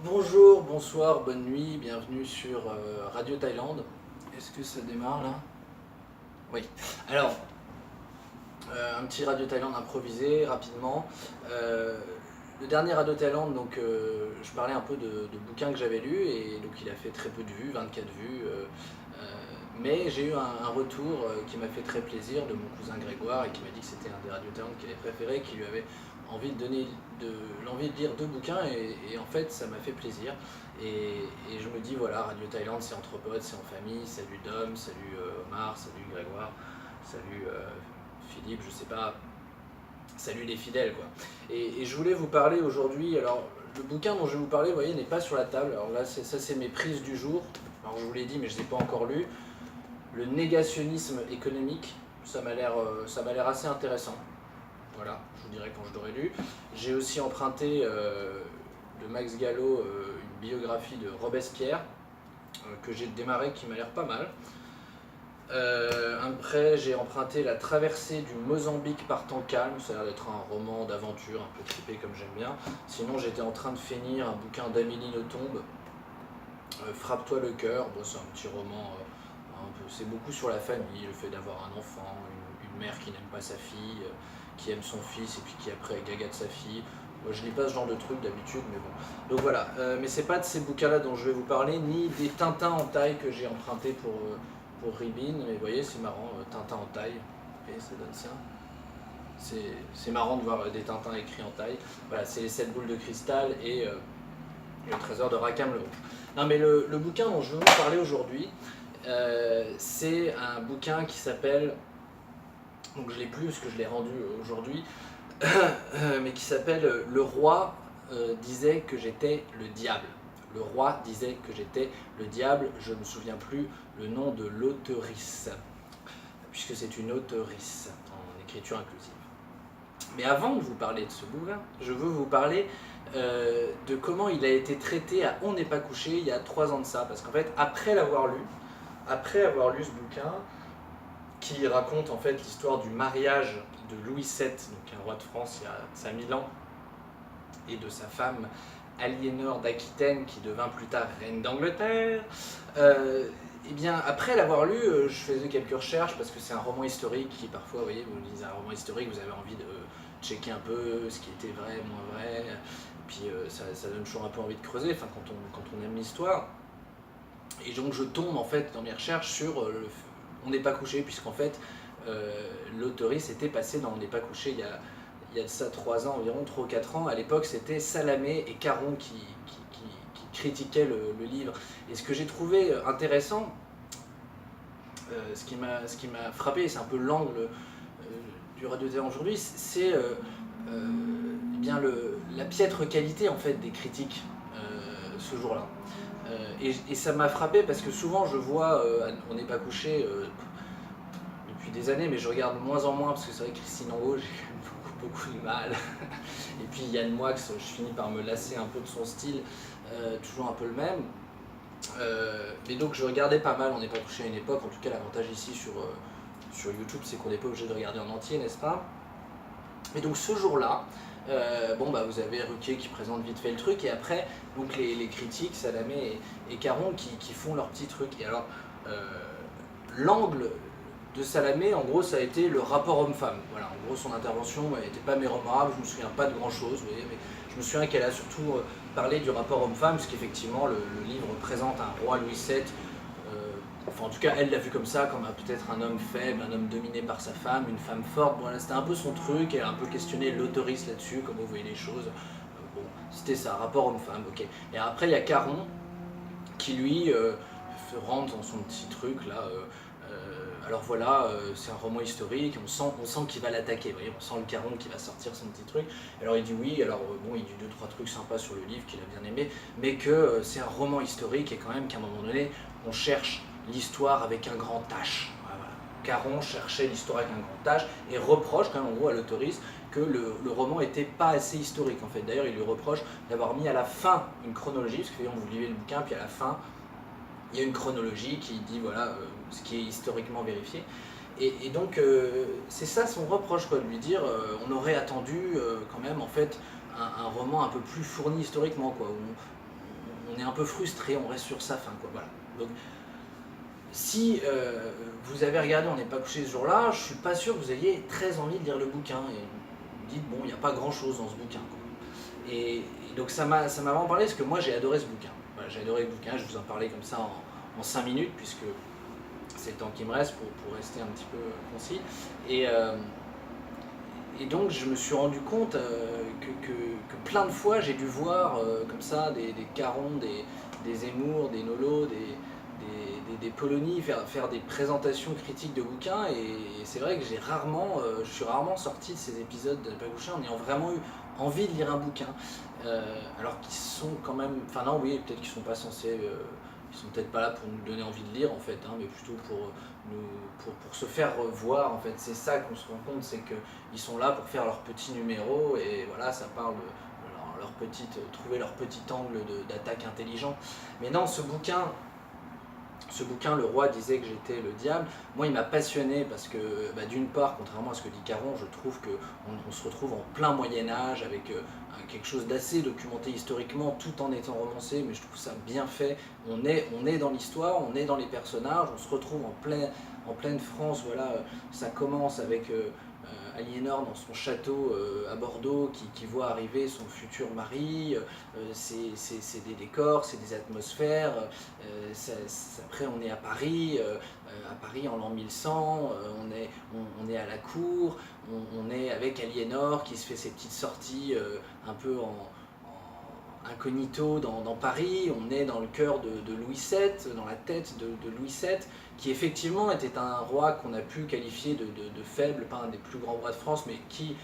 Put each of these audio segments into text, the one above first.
Bonjour, bonsoir, bonne nuit, bienvenue sur Radio Thaïlande. Est-ce que ça démarre là? Oui. Alors, un petit Radio Thaïlande improvisé rapidement. Euh, le dernier Radio Thaïlande, donc je parlais un peu de bouquins que j'avais lus et donc il a fait très peu de vues, 24 vues. Mais j'ai eu un retour qui m'a fait très plaisir de mon cousin Grégoire et qui m'a dit que c'était un des Radio Thaïlande qu'il avait préféré, qui lui avait envie de donner l'envie de lire deux bouquins et en fait ça m'a fait plaisir. Et je me dis voilà, Radio Thaïlande c'est entre potes, c'est en famille. Salut Dom, salut Omar, salut Grégoire, salut Philippe, je sais pas, salut les fidèles quoi. Et je voulais vous parler aujourd'hui, alors le bouquin dont je vais vous parler, vous voyez, n'est pas sur la table. Alors là, ça c'est mes prises du jour. Alors je vous l'ai dit, mais je ne les ai pas encore lues. Le négationnisme économique, ça m'a l'air assez intéressant. Voilà, je vous dirai quand je l'aurai lu. J'ai aussi emprunté de Max Gallo une biographie de Robespierre que j'ai démarré qui m'a l'air pas mal. Après, j'ai emprunté La traversée du Mozambique par temps calme, ça a l'air d'être un roman d'aventure, un peu trippé comme j'aime bien. Sinon, j'étais en train de finir un bouquin d'Amélie Nothomb, Frappe-toi le cœur. Bon, c'est un petit roman, c'est beaucoup sur la famille, le fait d'avoir un enfant, une mère qui n'aime pas sa fille, qui aime son fils et puis qui après gagate sa fille. Moi, je lis pas ce genre de truc d'habitude, mais bon. Donc voilà, mais c'est pas de ces bouquins-là dont je vais vous parler, ni des Tintins en taille que j'ai emprunté pour Ribin, mais vous voyez, c'est marrant, Tintin en taille, et ça donne ça. C'est marrant de voir des Tintins écrits en taille. Voilà, c'est les 7 boules de cristal et le trésor de Rackham le Rouge. Non, mais le bouquin dont je veux vous parler aujourd'hui, c'est un bouquin qui s'appelle, donc je l'ai plus parce que je l'ai rendu aujourd'hui, mais qui s'appelle Le roi disait que j'étais le diable. Le roi disait que j'étais le diable, je ne me souviens plus le nom de l'auteurice, puisque c'est une auteurice en écriture inclusive. Mais avant de vous parler de ce bouquin, je veux vous parler de comment il a été traité à On n'est pas couché il y a 3 ans de ça. Parce qu'en fait, après avoir lu ce bouquin, qui raconte en fait l'histoire du mariage de Louis VII, donc un roi de France il y a ça 1000 ans, et de sa femme Aliénor d'Aquitaine qui devint plus tard reine d'Angleterre. Et bien après l'avoir lu, je faisais quelques recherches parce que c'est un roman historique qui parfois, vous voyez, vous lisez un roman historique, vous avez envie de checker un peu ce qui était vrai, moins vrai, et puis ça donne toujours un peu envie de creuser, enfin quand on aime l'histoire. Et donc je tombe en fait dans mes recherches sur On n'est pas couché, puisqu'en fait l'auteurice était passée dans On n'est pas couché il y a de ça 3 ans environ, 3 ou 4 ans. À l'époque, c'était Salamé et Caron qui critiquaient le livre. Et ce que j'ai trouvé intéressant, ce qui m'a frappé, et c'est un peu l'angle du Radio Théâtre aujourd'hui, c'est bien la piètre qualité en fait des critiques ce jour-là. Et ça m'a frappé parce que souvent je vois On n'est pas couché depuis des années, mais je regarde de moins en moins parce que c'est vrai que Christine Angot, j'ai eu beaucoup de mal. Et puis Yann Moix, je finis par me lasser un peu de son style, toujours un peu le même. Mais donc je regardais pas mal On n'est pas couché à une époque. En tout cas, l'avantage ici sur YouTube, c'est qu'on n'est pas obligé de regarder en entier, n'est-ce pas? Et donc ce jour-là, vous avez Ruquier qui présente vite fait le truc, et après donc les critiques, Salamé et Caron qui font leur petit truc. Et alors l'angle de Salamé, en gros, ça a été le rapport homme-femme. Voilà, en gros, son intervention n'était pas mémorable, je me souviens pas de grand-chose, vous voyez, mais je me souviens qu'elle a surtout parlé du rapport homme-femme, parce qu'effectivement, le livre présente un roi Louis VII. Enfin, en tout cas, elle l'a vu comme ça, comme peut-être un homme faible, un homme dominé par sa femme, une femme forte. Voilà, c'était un peu son truc, elle a un peu questionné l'autorisme là-dessus, comment vous voyez les choses. Bon, c'était ça, rapport homme-femme, ok. Et après, il y a Caron, qui lui rentre dans son petit truc là. Alors voilà, c'est un roman historique, on sent qu'il va l'attaquer, on sent le Caron qui va sortir son petit truc. Alors il dit oui, alors bon, il dit 2-3 trucs sympas sur le livre qu'il a bien aimé, mais que c'est un roman historique et quand même qu'à un moment donné, on cherche l'histoire avec un grand H. Voilà. Caron cherchait l'histoire avec un grand H et reproche quand même en gros à l'autoriste que le roman n'était pas assez historique en fait. D'ailleurs, il lui reproche d'avoir mis à la fin une chronologie, parce que vous lisez le bouquin, puis à la fin, il y a une chronologie qui dit voilà ce qui est historiquement vérifié. Et donc c'est ça son reproche, quoi, de lui dire on aurait attendu quand même en fait un roman un peu plus fourni historiquement, quoi, on est un peu frustré, on reste sur sa faim, quoi, voilà. Donc, si vous avez regardé On n'est pas couché ce jour-là, je suis pas sûr que vous ayez très envie de lire le bouquin, et vous dites, bon, il n'y a pas grand-chose dans ce bouquin, quoi. Et donc ça m'a vraiment parlé, parce que moi j'ai adoré ce bouquin. Voilà, j'ai adoré le bouquin, je vous en parlais comme ça en 5 minutes, puisque c'est le temps qui me reste pour rester un petit peu concis. Et, euh, et donc je me suis rendu compte que plein de fois j'ai dû voir comme ça des Caron, des Zemmour, des Nolo, des Polony faire des présentations critiques de bouquins, et c'est vrai que je suis rarement sorti de ces épisodes de Pas Couché en ayant vraiment eu envie de lire un bouquin. Alors qu'ils sont quand même, enfin non, oui, peut-être qu'ils sont pas censés, ils sont peut-être pas là pour nous donner envie de lire en fait, hein, mais plutôt pour se faire voir en fait. C'est ça qu'on se rend compte, c'est qu'ils sont là pour faire leur petit numéro, et voilà, ça parle de trouver leur petit angle d'attaque intelligent. Mais non, ce bouquin, Le Roi disait que j'étais le diable, moi il m'a passionné parce que d'une part, contrairement à ce que dit Caron, je trouve qu'on se retrouve en plein Moyen-Âge avec quelque chose d'assez documenté historiquement tout en étant romancé, mais je trouve ça bien fait. On est dans l'histoire, on est dans les personnages, on se retrouve en pleine France, voilà, ça commence avec Aliénor dans son château à Bordeaux qui voit arriver son futur mari, c'est des décors, c'est des atmosphères, après on est à Paris en l'an 1100, on est à la cour, on est avec Aliénor qui se fait ses petites sorties un peu en incognito dans Paris, on est dans le cœur de Louis VII, dans la tête de Louis VII, qui effectivement était un roi qu'on a pu qualifier de faible, pas un des plus grands rois de France, mais qui,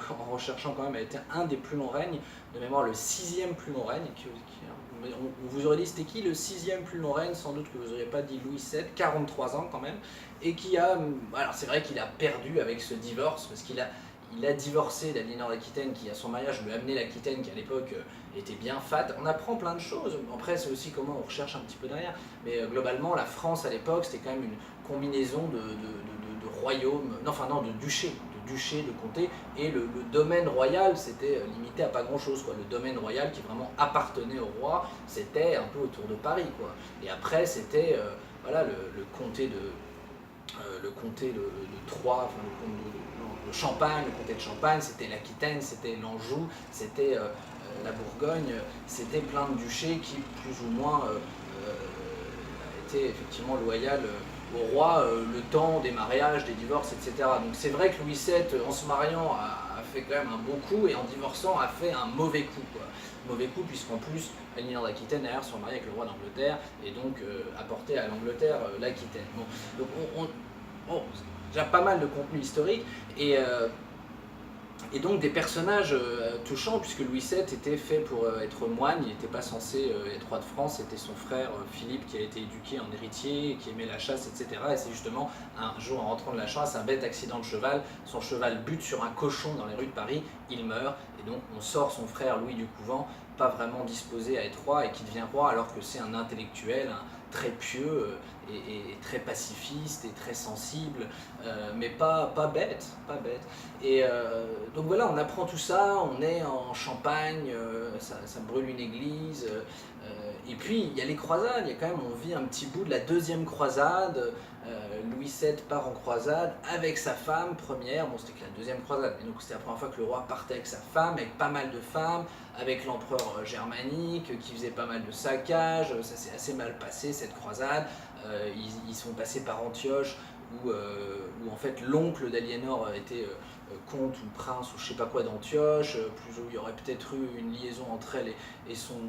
en recherchant quand même, a été un des plus longs règnes, de mémoire le 6e plus long règne. On vous aurait dit c'était qui le 6e plus long règne, sans doute que vous n'auriez pas dit Louis VII, 43 ans quand même, et qui a, alors c'est vrai qu'il a perdu avec ce divorce, parce qu'il a divorcé d'Aliénor d'Aquitaine, qui à son mariage lui a amené l'Aquitaine, qui à l'époque était bien fat. On apprend plein de choses, après c'est aussi comment on recherche un petit peu derrière, mais globalement la France à l'époque c'était quand même une combinaison de royaumes, de duchés, de comtés, et le domaine royal c'était limité à pas grand chose, quoi. Le domaine royal qui vraiment appartenait au roi, c'était un peu autour de Paris, quoi. Et après c'était voilà, le comté de Troyes, enfin, le Champagne, le comté de Champagne, c'était l'Aquitaine, c'était l'Anjou, c'était la Bourgogne, c'était plein de duchés qui plus ou moins étaient effectivement loyaux au roi le temps des mariages, des divorces, etc. Donc c'est vrai que Louis VII, en se mariant, a fait quand même un bon coup, et en divorçant a fait un mauvais coup, quoi. Mauvais coup, puisqu'en plus Aliénor d'Aquitaine derrière se mariait avec le roi d'Angleterre, et donc apportait à l'Angleterre l'Aquitaine. Bon, donc déjà pas mal de contenu historique, et donc des personnages touchants, puisque Louis VII était fait pour être moine, il n'était pas censé être roi de France, c'était son frère Philippe qui a été éduqué en héritier, qui aimait la chasse, etc. Et c'est justement un jour en rentrant de la chasse, un bête accident de cheval, son cheval bute sur un cochon dans les rues de Paris, il meurt, et donc on sort son frère Louis du couvent, pas vraiment disposé à être roi, et qui devient roi alors que c'est un intellectuel, très pieux et très pacifiste et très sensible, mais pas bête, pas bête. Et donc voilà, on apprend tout ça, on est en Champagne, ça brûle une église, et puis il y a les croisades, il y a quand même, on vit un petit bout de la deuxième croisade. Louis VII part en croisade avec sa femme première, bon c'était que la deuxième croisade, mais donc c'était la première fois que le roi partait avec sa femme, avec pas mal de femmes, avec l'empereur germanique qui faisait pas mal de saccages, ça s'est assez mal passé cette croisade. Ils sont passés par Antioche où en fait l'oncle d'Aliénor était comte ou prince ou je sais pas quoi d'Antioche, plus où il y aurait peut-être eu une liaison entre elle et son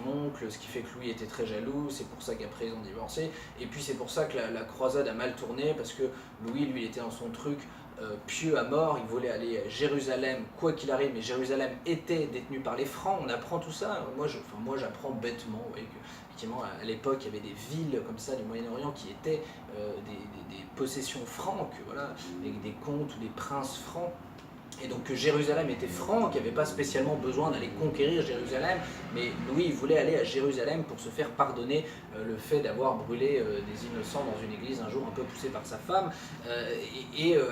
oncle, ce qui fait que Louis était très jaloux, c'est pour ça qu'après ils ont divorcé, et puis c'est pour ça que la croisade a mal tourné, parce que Louis lui il était dans son truc pieux à mort, il voulait aller à Jérusalem quoi qu'il arrive, mais Jérusalem était détenue par les Francs, on apprend tout ça, moi j'apprends bêtement, vous voyez, que effectivement à l'époque il y avait des villes comme ça du Moyen-Orient qui étaient des possessions franques, voilà, avec des comtes ou des princes francs. et donc que Jérusalem était franc, qu'il n'y avait pas spécialement besoin d'aller conquérir Jérusalem, mais Louis il voulait aller à Jérusalem pour se faire pardonner le fait d'avoir brûlé des innocents dans une église un jour un peu poussé par sa femme,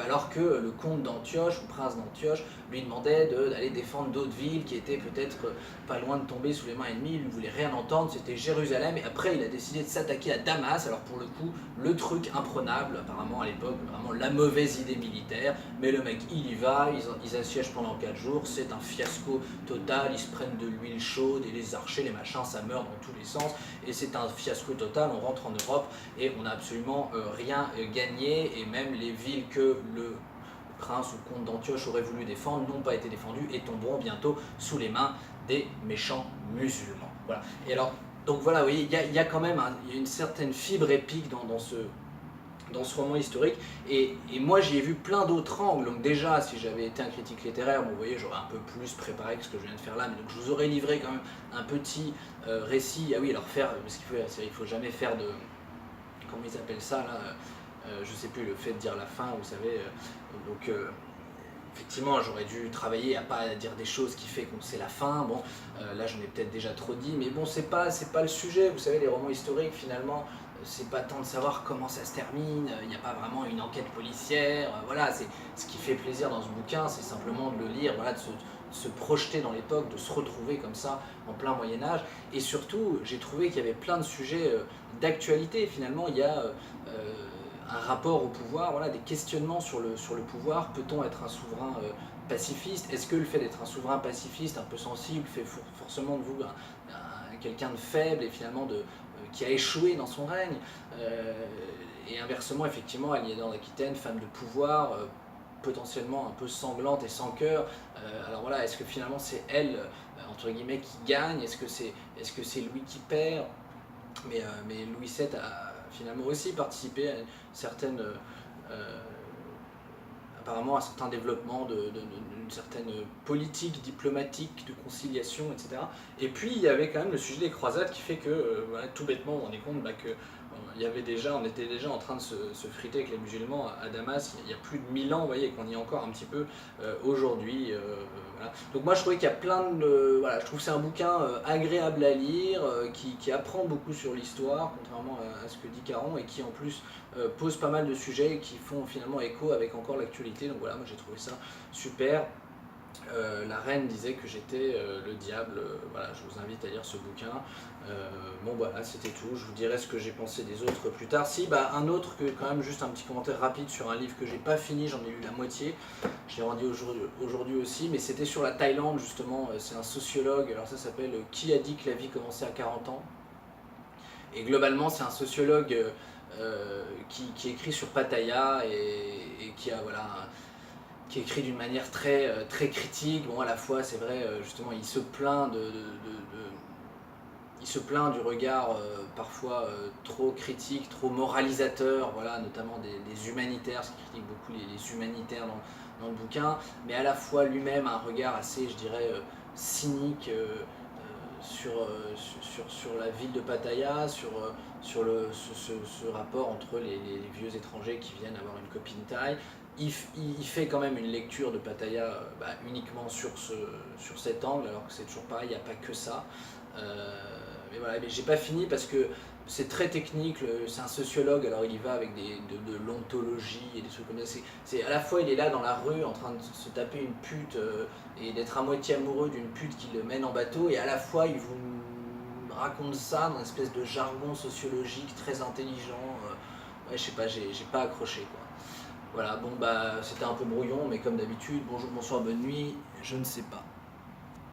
alors que le comte d'Antioche, ou prince d'Antioche, lui demandait d'aller défendre d'autres villes qui étaient peut-être pas loin de tomber sous les mains ennemies, il ne voulait rien entendre, c'était Jérusalem, et après il a décidé de s'attaquer à Damas, alors pour le coup, le truc imprenable, apparemment à l'époque, vraiment la mauvaise idée militaire, mais le mec il y va, ils assiègent pendant 4 jours, c'est un fiasco total, ils se prennent de l'huile chaude, et les archers, les machins, ça meurt dans tous les sens, et c'est un fiasco total, on rentre en Europe, et on n'a absolument rien gagné, et même les villes que le prince ou le comte d'Antioche aurait voulu défendre n'ont pas été défendues et tomberont bientôt sous les mains des méchants musulmans. Voilà. Et alors, donc voilà, vous voyez, il y a quand même il y a une certaine fibre épique dans ce roman historique, et moi j'y ai vu plein d'autres angles, donc déjà si j'avais été un critique littéraire, bon, vous voyez, j'aurais un peu plus préparé que ce que je viens de faire là, mais donc je vous aurais livré quand même un petit récit, ah oui, alors parce qu'il faut jamais faire de, comment ils appellent ça là, je sais plus, le fait de dire la fin, vous savez, donc effectivement j'aurais dû travailler à pas dire des choses qui fait qu'on sait la fin, bon, là j'en ai peut-être déjà trop dit, mais bon, c'est pas le sujet, vous savez, les romans historiques finalement, c'est pas tant de savoir comment ça se termine, il n'y a pas vraiment une enquête policière, voilà, c'est ce qui fait plaisir dans ce bouquin, c'est simplement de le lire, voilà, de se projeter dans l'époque, de se retrouver comme ça en plein Moyen-Âge, et surtout j'ai trouvé qu'il y avait plein de sujets d'actualité, finalement il y a un rapport au pouvoir, voilà, des questionnements sur le pouvoir, peut-on être un souverain pacifiste, est-ce que le fait d'être un souverain pacifiste un peu sensible fait forcément de vous quelqu'un de faible et finalement qui a échoué dans son règne, et inversement effectivement Aliénor d'Aquitaine, femme de pouvoir, potentiellement un peu sanglante et sans cœur, alors voilà, est-ce que finalement c'est elle, entre guillemets, qui gagne, est-ce que c'est Louis qui perd, mais Louis VII a finalement aussi participé à une certaine, apparemment à un certain développement d'une certaine politique diplomatique de conciliation, etc. Et puis il y avait quand même le sujet des croisades qui fait que, voilà, tout bêtement, on est compte que on était déjà en train de se friter avec les musulmans à Damas il y a plus de 1000 ans, vous voyez, et qu'on y est encore un petit peu aujourd'hui. Voilà. Donc moi je trouvais qu'il y a plein de... Voilà, je trouve que c'est un bouquin agréable à lire, qui apprend beaucoup sur l'histoire, contrairement à ce que dit Caron, et qui en plus pose pas mal de sujets qui font finalement écho avec encore l'actualité. Donc voilà, moi j'ai trouvé ça super. La reine disait que j'étais le diable, voilà, je vous invite à lire ce bouquin. Bon voilà, c'était tout, je vous dirai ce que j'ai pensé des autres plus tard. Si, un autre, quand même juste un petit commentaire rapide sur un livre que j'ai pas fini, j'en ai lu la moitié, je l'ai rendu aujourd'hui aussi, mais c'était sur la Thaïlande justement, c'est un sociologue, alors ça s'appelle Qui a dit que la vie commençait à 40 ans, et globalement c'est un sociologue qui écrit sur Pattaya et qui a, voilà, qui écrit d'une manière très critique. Bon, à la fois, c'est vrai, justement, il se plaint il se plaint du regard parfois trop critique, trop moralisateur, voilà, notamment des humanitaires, parce qu'il critique beaucoup les humanitaires dans le bouquin, mais à la fois lui-même a un regard assez, je dirais, cynique sur la ville de Pattaya, sur ce rapport entre les vieux étrangers qui viennent avoir une copine thaï. Il fait quand même une lecture de Pattaya uniquement sur cet angle, alors que c'est toujours pareil, il n'y a pas que ça. Mais voilà, mais j'ai pas fini parce que c'est très technique, c'est un sociologue, alors il y va avec de l'ontologie et des trucs comme ça. À la fois il est là dans la rue en train de se taper une pute et d'être à moitié amoureux d'une pute qui le mène en bateau, et à la fois il vous raconte ça dans une espèce de jargon sociologique très intelligent. Ouais, je sais pas, j'ai pas accroché quoi. Voilà, bon c'était un peu brouillon, mais comme d'habitude, bonjour, bonsoir, bonne nuit, je ne sais pas.